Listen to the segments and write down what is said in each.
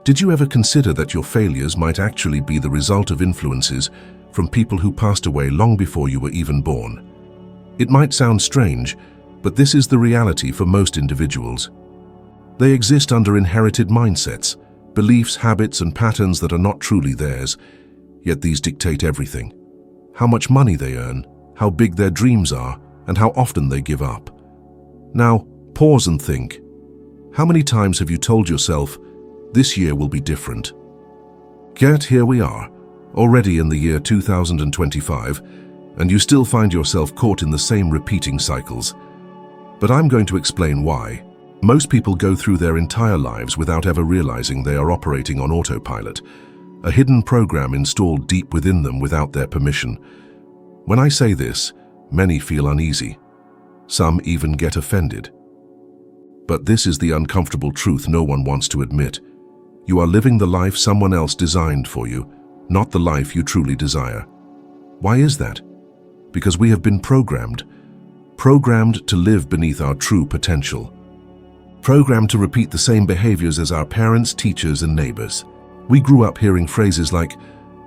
Did you ever consider that your failures might actually be the result of influences from people who passed away long before you were even born? It might sound strange, but this is the reality for most individuals. They exist under inherited mindsets, beliefs, habits, and patterns that are not truly theirs, yet these dictate everything. How much money they earn, how big their dreams are, and how often they give up. Now, pause and think. How many times have you told yourself, this year will be different? Yet here we are, already in the year 2025, and you still find yourself caught in the same repeating cycles. But I'm going to explain why. Most people go through their entire lives without ever realizing they are operating on autopilot, a hidden program installed deep within them without their permission. When I say this, many feel uneasy. Some even get offended. But this is the uncomfortable truth no one wants to admit. You are living the life someone else designed for you, not the life you truly desire. Why is that? Because we have been programmed to live beneath our true potential. Programmed to repeat the same behaviors as our parents, teachers, and neighbors. We grew up hearing phrases like,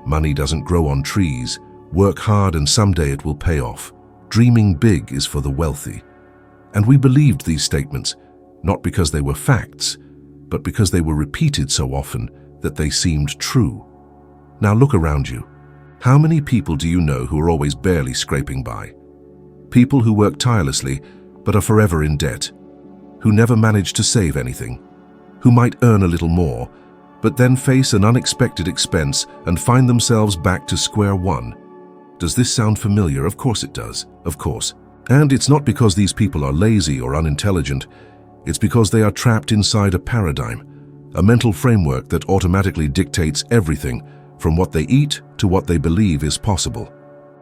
money doesn't grow on trees, work hard and someday it will pay off, dreaming big is for the wealthy. And we believed these statements, not because they were facts, but because they were repeated so often that they seemed true. Now look around you. How many people do you know who are always barely scraping by? People who work tirelessly but are forever in debt, who never manage to save anything, who might earn a little more, but then face an unexpected expense and find themselves back to square one. Does this sound familiar? Of course it does, of course. And it's not because these people are lazy or unintelligent. It's because they are trapped inside a paradigm, a mental framework that automatically dictates everything from what they eat to what they believe is possible.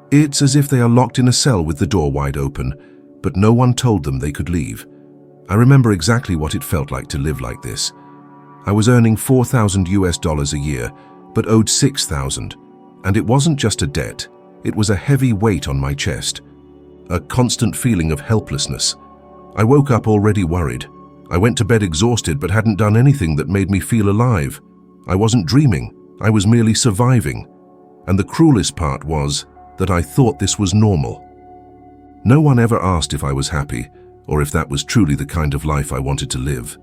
It's as if they are locked in a cell with the door wide open, but no one told them they could leave. I remember exactly what it felt like to live like this. I was earning $4,000 a year, but owed $6,000. And it wasn't just a debt, it was a heavy weight on my chest. A constant feeling of helplessness. I woke up already worried. I went to bed exhausted but hadn't done anything that made me feel alive. I wasn't dreaming, I was merely surviving. And the cruelest part was that I thought this was normal. No one ever asked if I was happy, or if that was truly the kind of life I wanted to live.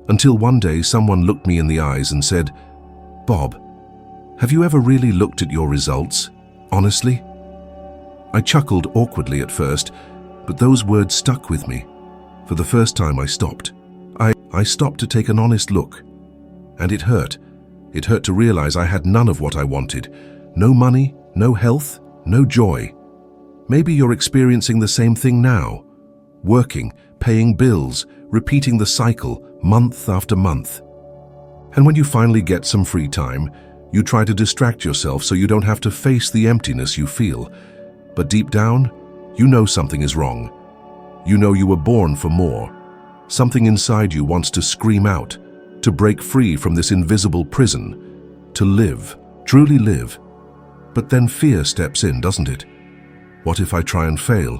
Until one day someone looked me in the eyes and said, "Bob, have you ever really looked at your results? Honestly?" I chuckled awkwardly at first, but those words stuck with me. For the first time I stopped. I stopped to take an honest look. And it hurt. It hurt to realize I had none of what I wanted. No money, no health, no joy. Maybe you're experiencing the same thing now. Working, paying bills, repeating the cycle month after month. And when you finally get some free time, you try to distract yourself so you don't have to face the emptiness you feel. But deep down, you know something is wrong. You know you were born for more. Something inside you wants to scream out, to break free from this invisible prison, to live, truly live. But then fear steps in, doesn't it? What if I try and fail?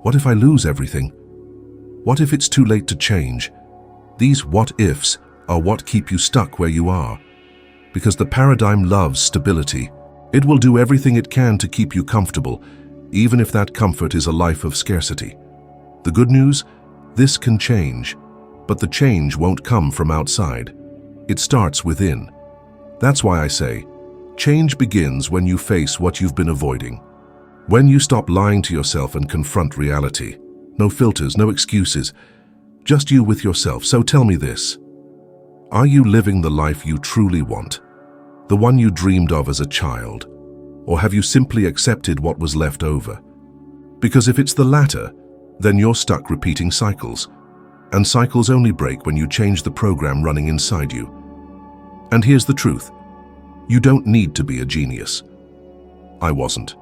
What if I lose everything? What if it's too late to change? These what-ifs are what keep you stuck where you are. Because the paradigm loves stability. It will do everything it can to keep you comfortable, even if that comfort is a life of scarcity. The good news? This can change. But the change won't come from outside. It starts within. That's why I say, change begins when you face what you've been avoiding. When you stop lying to yourself and confront reality. No filters, no excuses. Just you with yourself. So tell me this. Are you living the life you truly want? The one you dreamed of as a child? Or have you simply accepted what was left over? Because if it's the latter, then you're stuck repeating cycles. And cycles only break when you change the program running inside you. And here's the truth. You don't need to be a genius. I wasn't.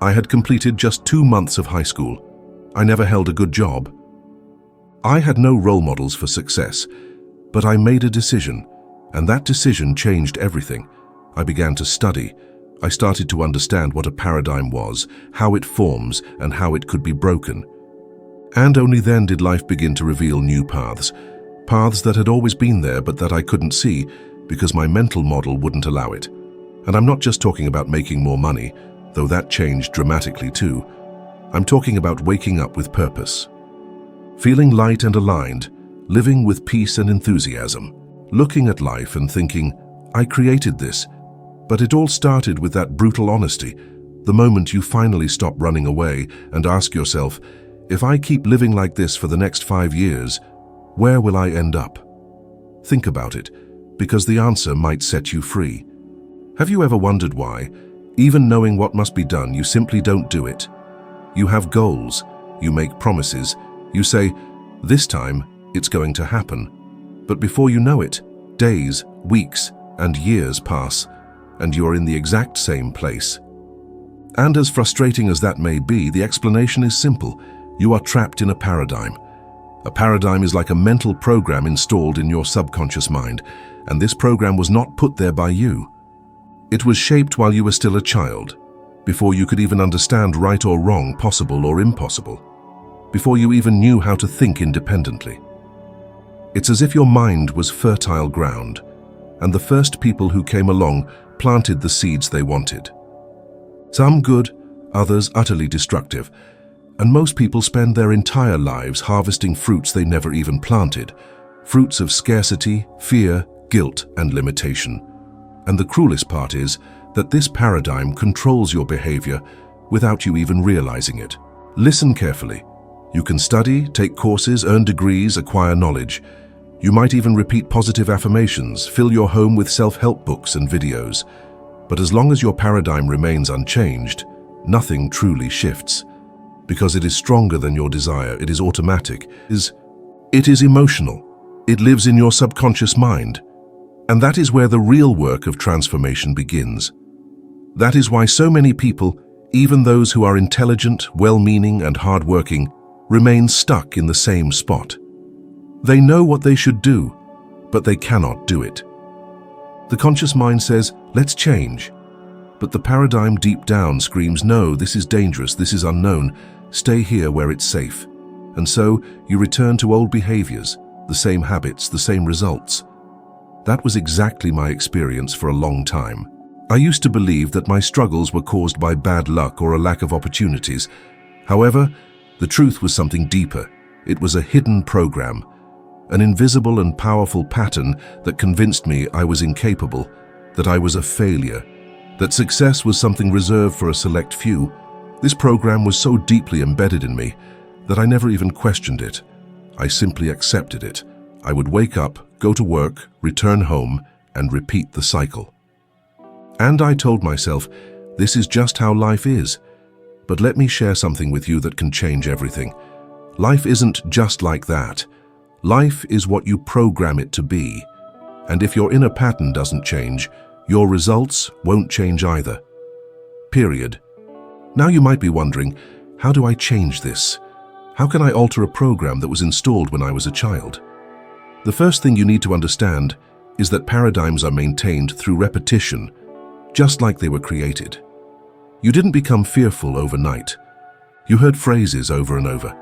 I had completed just 2 months of high school. I never held a good job. I had no role models for success, but I made a decision, and that decision changed everything. I began to study. I started to understand what a paradigm was, how it forms, and how it could be broken. And only then did life begin to reveal new paths. paths that had always been there but that I couldn't see because my mental model wouldn't allow it. And I'm not just talking about making more money, though that changed dramatically too. I'm talking about waking up with purpose. Feeling light and aligned, living with peace and enthusiasm, looking at life and thinking, I created this. But it all started with that brutal honesty, the moment you finally stop running away and ask yourself, if I keep living like this for the next 5 years, where will I end up? Think about it, because the answer might set you free. Have you ever wondered why, even knowing what must be done, you simply don't do it? You have goals, you make promises, you say, this time it's going to happen. But before you know it, days, weeks, and years pass, and you are in the exact same place. And as frustrating as that may be, the explanation is simple. You are trapped in a paradigm. A paradigm is like a mental program installed in your subconscious mind, and this program was not put there by you. It was shaped while you were still a child, before you could even understand right or wrong, possible or impossible, before you even knew how to think independently. It's as if your mind was fertile ground, and the first people who came along planted the seeds they wanted. Some good, others utterly destructive, and most people spend their entire lives harvesting fruits they never even planted, fruits of scarcity, fear, guilt, and limitation. And the cruelest part is that this paradigm controls your behavior without you even realizing it. Listen carefully. You can study, take courses, earn degrees, acquire knowledge. You might even repeat positive affirmations, fill your home with self-help books and videos. But as long as your paradigm remains unchanged, nothing truly shifts. Because it is stronger than your desire, it is automatic, it is emotional. It lives in your subconscious mind. And that is where the real work of transformation begins. That is why so many people, even those who are intelligent, well-meaning, and hard-working, remain stuck in the same spot. They know what they should do, but they cannot do it. The conscious mind says, let's change. But the paradigm deep down screams, no, this is dangerous, this is unknown, stay here where it's safe. And so you return to old behaviors, the same habits, the same results. That was exactly my experience for a long time. I used to believe that my struggles were caused by bad luck or a lack of opportunities. However, the truth was something deeper. It was a hidden program, an invisible and powerful pattern that convinced me I was incapable, that I was a failure, that success was something reserved for a select few. This program was so deeply embedded in me that I never even questioned it. I simply accepted it. I would wake up, go to work, return home, and repeat the cycle. And I told myself, this is just how life is. But let me share something with you that can change everything. Life isn't just like that. Life is what you program it to be. And if your inner pattern doesn't change, your results won't change either. Period. Now you might be wondering, how do I change this? How can I alter a program that was installed when I was a child? The first thing you need to understand is that paradigms are maintained through repetition, just like they were created. You didn't become fearful overnight. You heard phrases over and over.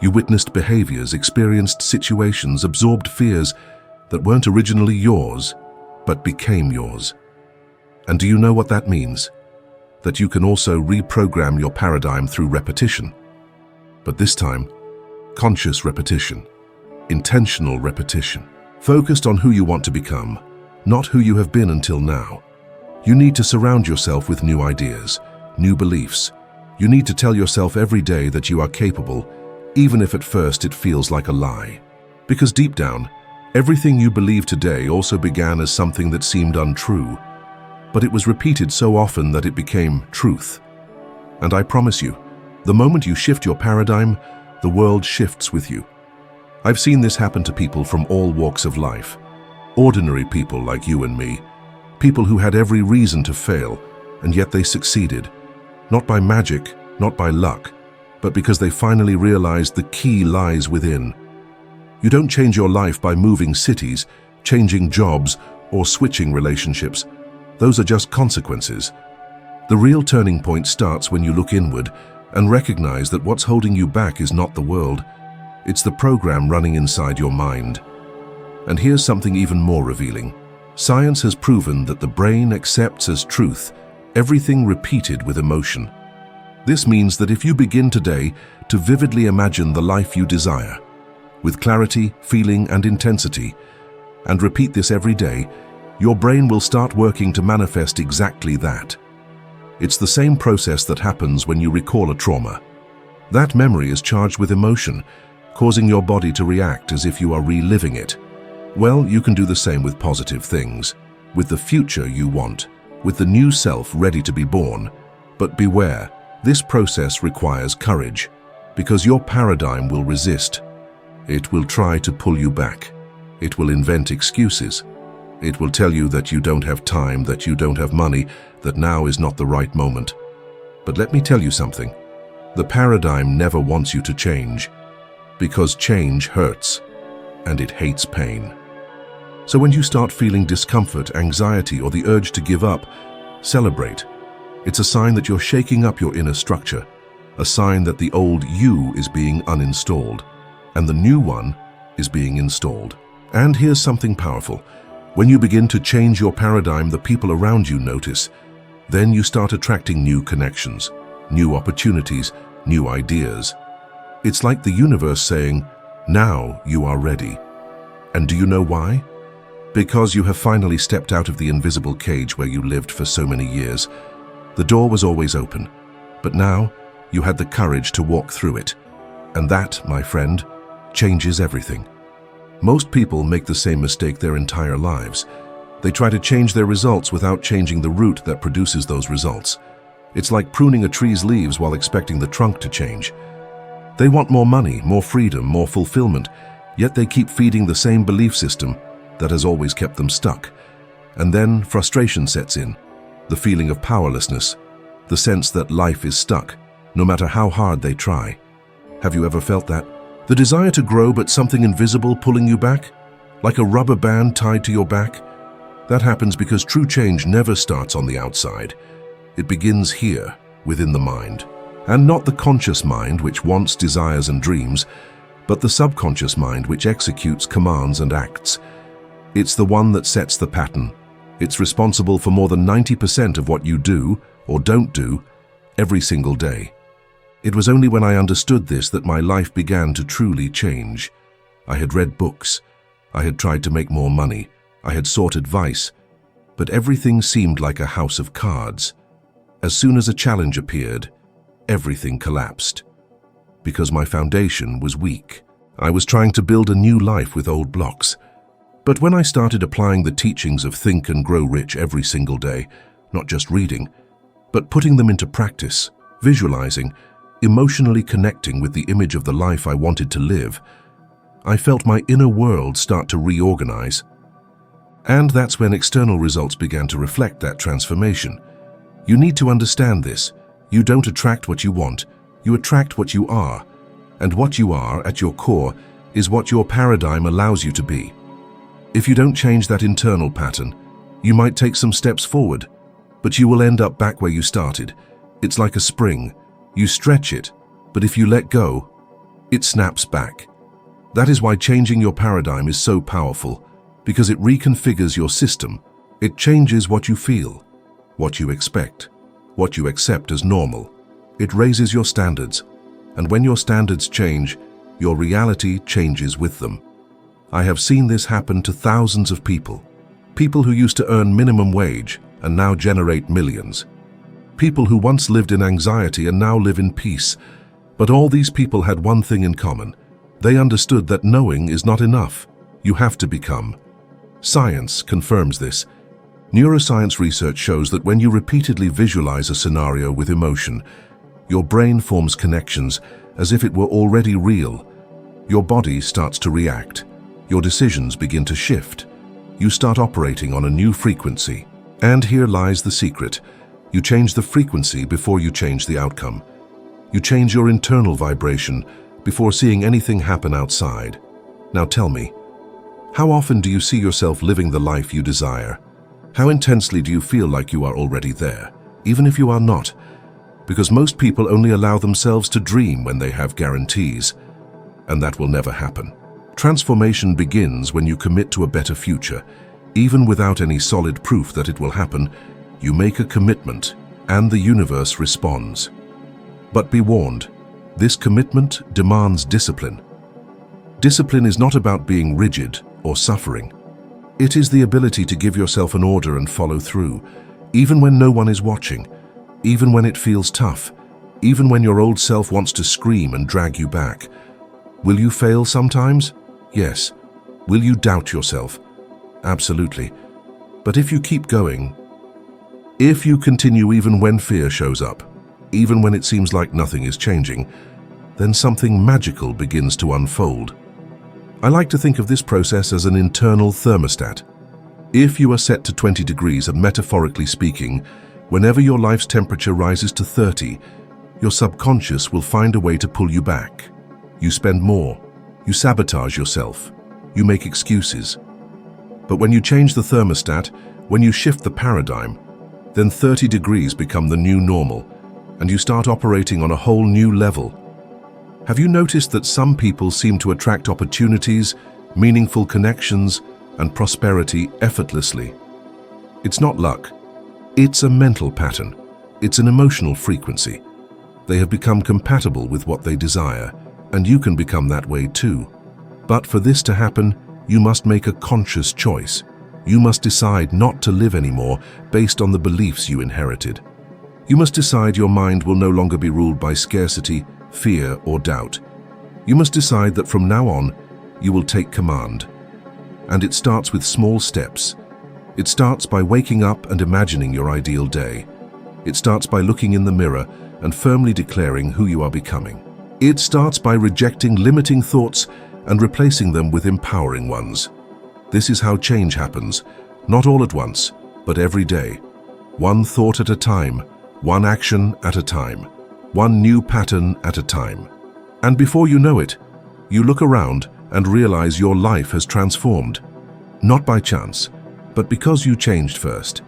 You witnessed behaviors, experienced situations, absorbed fears that weren't originally yours, but became yours. And do you know what that means? That you can also reprogram your paradigm through repetition. But this time, conscious repetition, intentional repetition, focused on who you want to become, not who you have been until now. You need to surround yourself with new ideas, new beliefs. You need to tell yourself every day that you are capable, even if at first it feels like a lie. Because deep down, everything you believe today also began as something that seemed untrue, but it was repeated so often that it became truth. And I promise you, the moment you shift your paradigm, the world shifts with you. I've seen this happen to people from all walks of life. Ordinary people like you and me. People who had every reason to fail, and yet they succeeded. Not by magic, not by luck, but because they finally realized the key lies within. You don't change your life by moving cities, changing jobs, or switching relationships. Those are just consequences. The real turning point starts when you look inward and recognize that what's holding you back is not the world. It's the program running inside your mind. And here's something even more revealing. Science has proven that the brain accepts as truth everything repeated with emotion. This means that if you begin today to vividly imagine the life you desire, with clarity, feeling, and intensity, and repeat this every day, your brain will start working to manifest exactly that. It's the same process that happens when you recall a trauma. That memory is charged with emotion, causing your body to react as if you are reliving it. Well, you can do the same with positive things, with the future you want, with the new self ready to be born. But beware, this process requires courage, because your paradigm will resist. It will try to pull you back. It will invent excuses. It will tell you that you don't have time, that you don't have money, that now is not the right moment. But let me tell you something. The paradigm never wants you to change, because change hurts, and it hates pain. So when you start feeling discomfort, anxiety, or the urge to give up, celebrate. It's a sign that you're shaking up your inner structure, a sign that the old you is being uninstalled, and the new one is being installed. And here's something powerful. When you begin to change your paradigm, the people around you notice. Then you start attracting new connections, new opportunities, new ideas. It's like the universe saying, now you are ready. And do you know why? Because you have finally stepped out of the invisible cage where you lived for so many years. The door was always open, but now you had the courage to walk through it. And that, my friend, changes everything. Most people make the same mistake their entire lives. They try to change their results without changing the root that produces those results. It's like pruning a tree's leaves while expecting the trunk to change. They want more money, more freedom, more fulfillment, yet they keep feeding the same belief system that has always kept them stuck. And then frustration sets in, the feeling of powerlessness, the sense that life is stuck, no matter how hard they try. Have you ever felt that? The desire to grow but something invisible pulling you back? Like a rubber band tied to your back? That happens because true change never starts on the outside. It begins here, within the mind. And not the conscious mind which wants, desires, and dreams, but the subconscious mind which executes commands and acts. It's the one that sets the pattern. It's responsible for more than 90% of what you do, or don't do, every single day. It was only when I understood this that my life began to truly change. I had read books. I had tried to make more money. I had sought advice. But everything seemed like a house of cards. As soon as a challenge appeared, everything collapsed. Because my foundation was weak. I was trying to build a new life with old blocks. But when I started applying the teachings of Think and Grow Rich every single day, not just reading, but putting them into practice, visualizing, emotionally connecting with the image of the life I wanted to live, I felt my inner world start to reorganize. And that's when external results began to reflect that transformation. You need to understand this. You don't attract what you want, you attract what you are. And what you are, at your core, is what your paradigm allows you to be. If you don't change that internal pattern, you might take some steps forward, but you will end up back where you started. It's like a spring. You stretch it, but if you let go, it snaps back. That is why changing your paradigm is so powerful, because it reconfigures your system. It changes what you feel, what you expect, what you accept as normal. It raises your standards, and when your standards change, your reality changes with them. I have seen this happen to thousands of people. People who used to earn minimum wage and now generate millions. People who once lived in anxiety and now live in peace. But all these people had one thing in common. They understood that knowing is not enough. You have to become. Science confirms this. Neuroscience research shows that when you repeatedly visualize a scenario with emotion, your brain forms connections as if it were already real. Your body starts to react. Your decisions begin to shift. You start operating on a new frequency. And here lies the secret. You change the frequency before you change the outcome. You change your internal vibration before seeing anything happen outside. Now tell me, how often do you see yourself living the life you desire? How intensely do you feel like you are already there, even if you are not? Because most people only allow themselves to dream when they have guarantees, and that will never happen. Transformation begins when you commit to a better future. Even without any solid proof that it will happen, you make a commitment, and the universe responds. But be warned, this commitment demands discipline. Discipline is not about being rigid or suffering. It is the ability to give yourself an order and follow through, even when no one is watching, even when it feels tough, even when your old self wants to scream and drag you back. Will you fail sometimes? Yes. Will you doubt yourself? Absolutely. But if you keep going, if you continue even when fear shows up, even when it seems like nothing is changing, then something magical begins to unfold. I like to think of this process as an internal thermostat. If you are set to 20 degrees and metaphorically speaking, whenever your life's temperature rises to 30, your subconscious will find a way to pull you back. You spend more, you sabotage yourself, you make excuses. But when you change the thermostat, when you shift the paradigm, then 30 degrees become the new normal, and you start operating on a whole new level. Have you noticed that some people seem to attract opportunities, meaningful connections, and prosperity effortlessly? It's not luck. It's a mental pattern. It's an emotional frequency. They have become compatible with what they desire, and you can become that way too. But for this to happen, you must make a conscious choice. You must decide not to live anymore based on the beliefs you inherited. You must decide your mind will no longer be ruled by scarcity, fear, or doubt. You must decide that from now on, you will take command. And it starts with small steps. It starts by waking up and imagining your ideal day. It starts by looking in the mirror and firmly declaring who you are becoming. It starts by rejecting limiting thoughts and replacing them with empowering ones. This is how change happens, not all at once, but every day. One thought at a time, one action at a time, one new pattern at a time. And before you know it, you look around and realize your life has transformed. Not by chance, but because you changed first.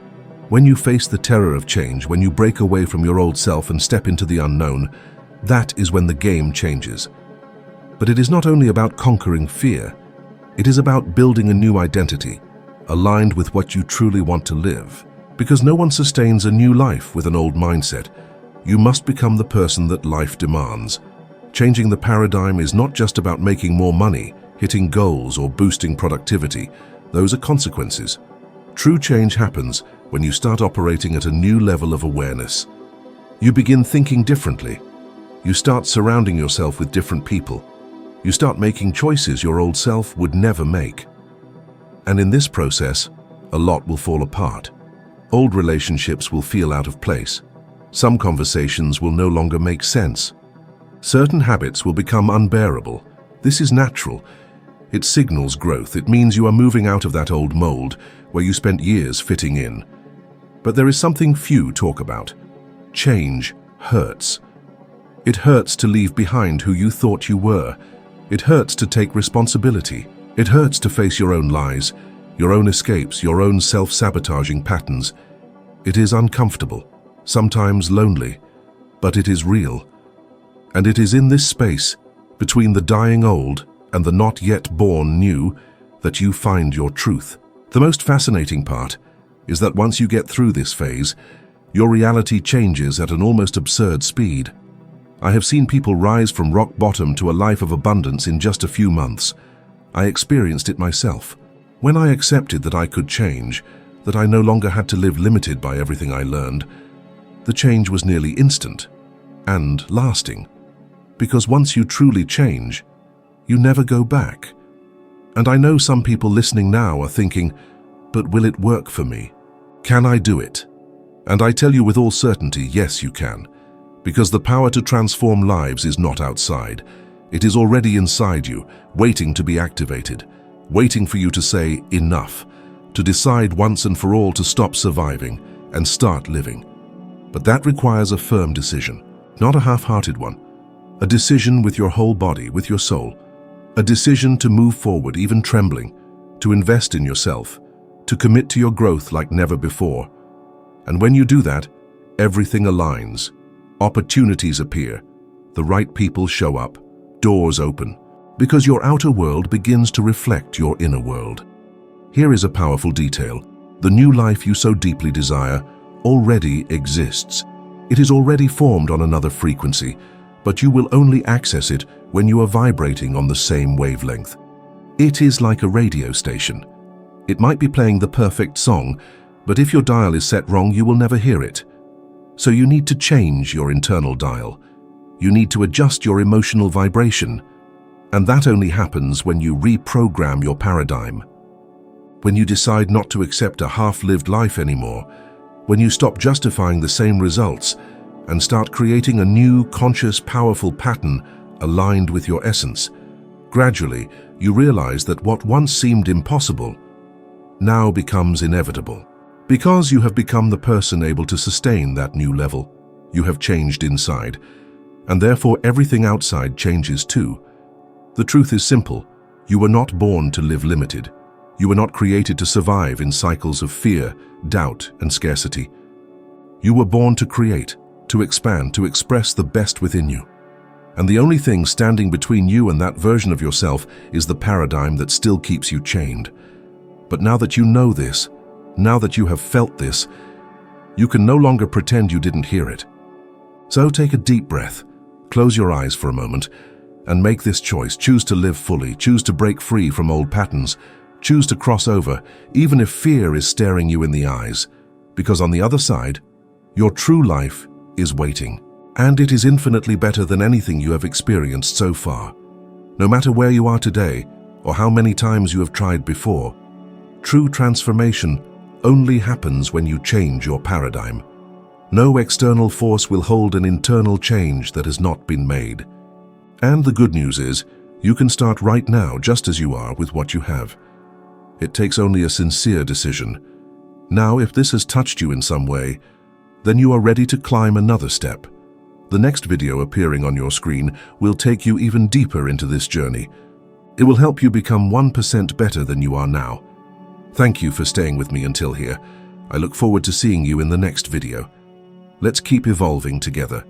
When you face the terror of change, when you break away from your old self and step into the unknown, that is when the game changes. But it is not only about conquering fear, it is about building a new identity, aligned with what you truly want to live. Because no one sustains a new life with an old mindset. You must become the person that life demands. Changing the paradigm is not just about making more money, hitting goals, or boosting productivity. Those are consequences. True change happens when you start operating at a new level of awareness. You begin thinking differently. You start surrounding yourself with different people. You start making choices your old self would never make. And in this process, a lot will fall apart. Old relationships will feel out of place. Some conversations will no longer make sense. Certain habits will become unbearable. This is natural. It signals growth. It means you are moving out of that old mold where you spent years fitting in. But there is something few talk about. Change hurts. It hurts to leave behind who you thought you were. It hurts to take responsibility. It hurts to face your own lies, your own escapes, your own self-sabotaging patterns. It is uncomfortable, sometimes lonely, but it is real. And it is in this space, between the dying old and the not yet born new, that you find your truth. The most fascinating part is that once you get through this phase, your reality changes at an almost absurd speed. I have seen people rise from rock bottom to a life of abundance in just a few months. I experienced it myself. When I accepted that I could change, that I no longer had to live limited by everything I learned, the change was nearly instant and lasting. Because once you truly change, you never go back. And I know some people listening now are thinking, but will it work for me? Can I do it? And I tell you with all certainty, yes, you can. Because the power to transform lives is not outside. It is already inside you, waiting to be activated, waiting for you to say enough, to decide once and for all to stop surviving and start living. But that requires a firm decision, not a half-hearted one. A decision with your whole body, with your soul. A decision to move forward, even trembling, to invest in yourself, to commit to your growth like never before. And when you do that, everything aligns. Opportunities appear. The right people show up. Doors open. because your outer world begins to reflect your inner world. Here is a powerful detail. The new life you so deeply desire already exists. It is already formed on another frequency, but you will only access it when you are vibrating on the same wavelength. It is like a radio station. It might be playing the perfect song, but if your dial is set wrong, you will never hear it. So you need to change your internal dial. You need to adjust your emotional vibration. And that only happens when you reprogram your paradigm. When you decide not to accept a half-lived life anymore, when you stop justifying the same results and start creating a new, conscious, powerful pattern aligned with your essence, gradually you realize that what once seemed impossible now becomes inevitable. Because you have become the person able to sustain that new level, you have changed inside, and therefore everything outside changes too. The truth is simple. You were not born to live limited. You were not created to survive in cycles of fear, doubt, and scarcity. You were born to create, to expand, to express the best within you. And the only thing standing between you and that version of yourself is the paradigm that still keeps you chained. But now that you know this, now that you have felt this, you can no longer pretend you didn't hear it. So take a deep breath, close your eyes for a moment, and make this choice. Choose to live fully, choose to break free from old patterns, choose to cross over, even if fear is staring you in the eyes, because on the other side, your true life is waiting. And it is infinitely better than anything you have experienced so far. No matter where you are today, or how many times you have tried before, true transformation only happens when you change your paradigm. No external force will hold an internal change that has not been made. And the good news is, you can start right now just as you are with what you have. It takes only a sincere decision. Now, if this has touched you in some way, then you are ready to climb another step. The next video appearing on your screen will take you even deeper into this journey. It will help you become 1% better than you are now. Thank you for staying with me until here. I look forward to seeing you in the next video. Let's keep evolving together.